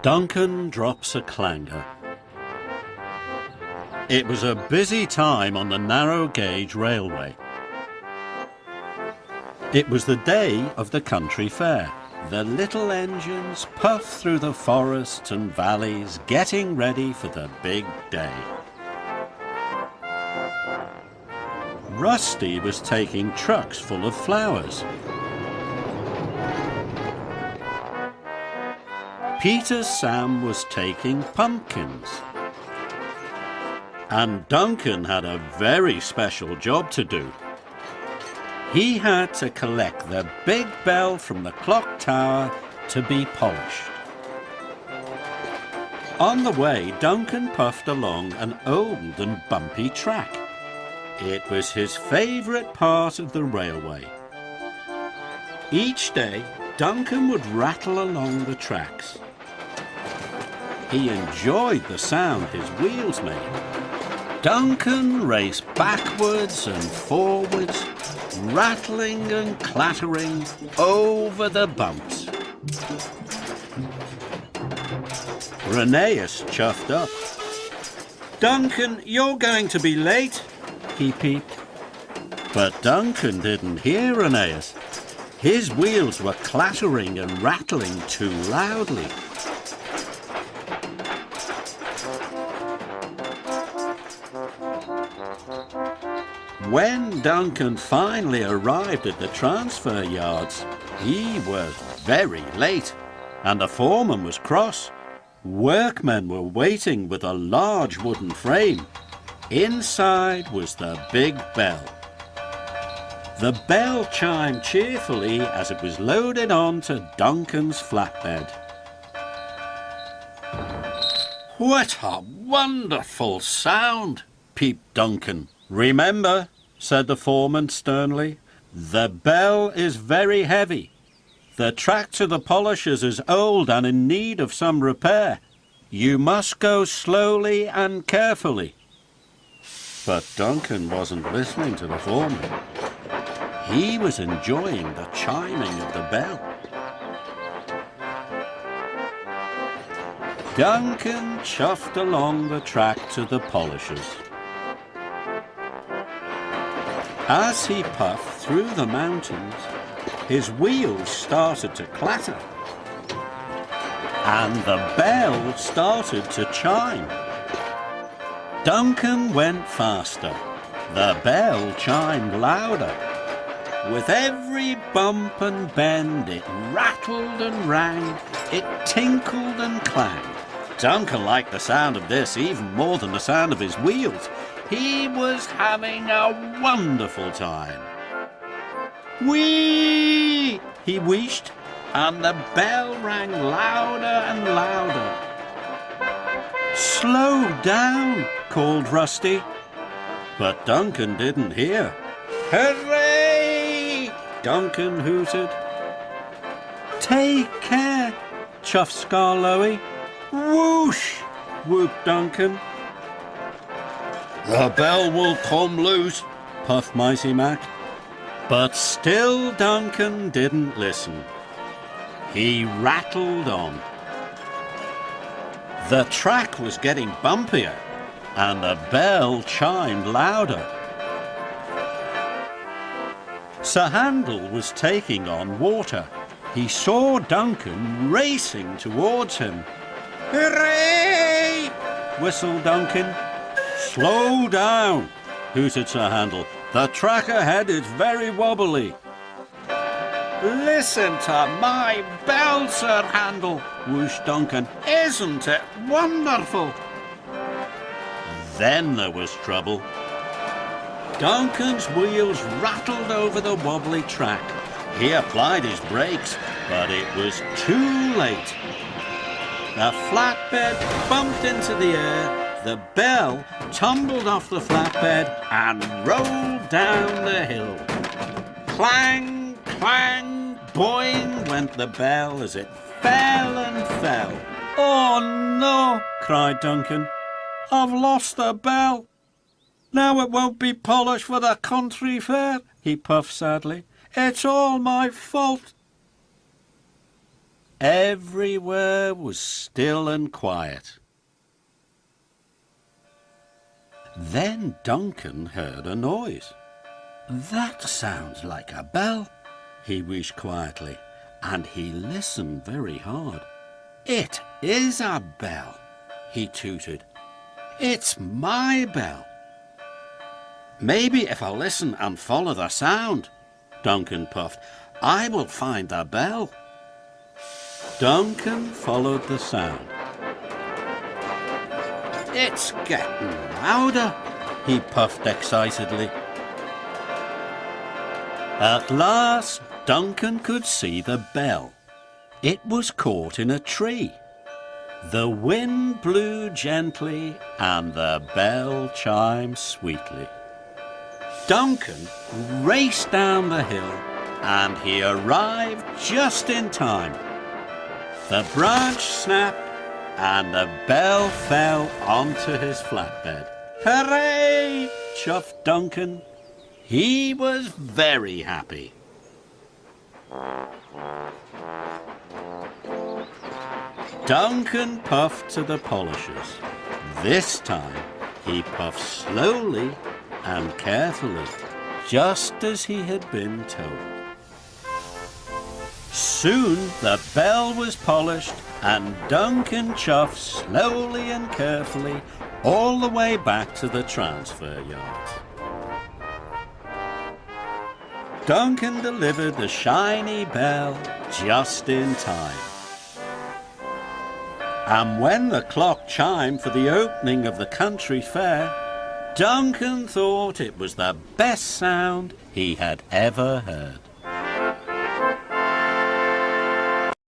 Duncan drops a clanger. It was a busy time on the narrow gauge railway. It was the day of the country fair. The little engines puff through the forests and valleys, getting ready for the big day. Rusty was taking trucks full of flowers. Peter Sam was taking pumpkins. And Duncan had a very special job to do. He had to collect the big bell from the clock tower to be polished. On the way, Duncan puffed along an old and bumpy track. It was his favourite part of the railway. Each day, Duncan would rattle along the tracks. He enjoyed the sound his wheels made. Duncan raced backwards and forwards, rattling and clattering over the bumps. Rheneas chuffed up. "Duncan, you're going to be late," he peeped. But Duncan didn't hear Rheneas. His wheels were clattering and rattling too loudly. When Duncan finally arrived at the transfer yards, he was very late, and the foreman was cross. Workmen were waiting with a large wooden frame. Inside was the big bell. The bell chimed cheerfully as it was loaded onto Duncan's flatbed. "What a wonderful sound!" peeped Duncan. "Remember," said the foreman sternly, "the bell is very heavy. The track to the polishers is old and in need of some repair. You must go slowly and carefully." But Duncan wasn't listening to the foreman. He was enjoying the chiming of the bell. Duncan chuffed along the track to the polishers. As he puffed through the mountains, his wheels started to clatter, and the bell started to chime. Duncan went faster. The bell chimed louder. With every bump and bend, it rattled and rang, it tinkled and clanged. Duncan liked the sound of this even more than the sound of his wheels. He was having a wonderful time. "Whee!" he wheeshed, and the bell rang louder and louder. "Slow down," called Rusty. But Duncan didn't hear. "Hooray!" Duncan hooted. "Take care," chuffed Skarloey. "Whoosh!" whooped Duncan. "The bell will come loose," puffed Micey Mac. But still Duncan didn't listen. He rattled on. The track was getting bumpier, and the bell chimed louder. Sir Handel was taking on water. He saw Duncan racing towards him. "Hooray!" whistled Duncan. "Slow down," hooted Sir Handel. "The track ahead is very wobbly." "Listen to my bell, Sir Handel," whooshed Duncan. "Isn't it wonderful?" Then there was trouble. Duncan's wheels rattled over the wobbly track. He applied his brakes, but it was too late. The flatbed bumped into the air. The bell tumbled off the flatbed and rolled down the hill. Clang, clang, boing went the bell as it fell and fell. "Oh no," cried Duncan. "I've lost the bell. Now it won't be polished for the country fair," he puffed sadly. "It's all my fault." Everywhere was still and quiet. Then Duncan heard a noise. "That sounds like a bell," he wished quietly, and he listened very hard. "It is a bell," he tooted. "It's my bell." "Maybe if I listen and follow the sound," Duncan puffed, "I will find the bell." Duncan followed the sound. "It's getting louder," he puffed excitedly. At last, Duncan could see the bell. It was caught in a tree. The wind blew gently and the bell chimed sweetly. Duncan raced down the hill and he arrived just in time. The branch snapped and the bell fell onto his flatbed. "Hooray!" chuffed Duncan. He was very happy. Duncan puffed to the polishers. This time he puffed slowly and carefully, just as he had been told. Soon the bell was polished and Duncan chuffed slowly and carefully all the way back to the transfer yard. Duncan delivered the shiny bell just in time. And when the clock chimed for the opening of the country fair, Duncan thought it was the best sound he had ever heard.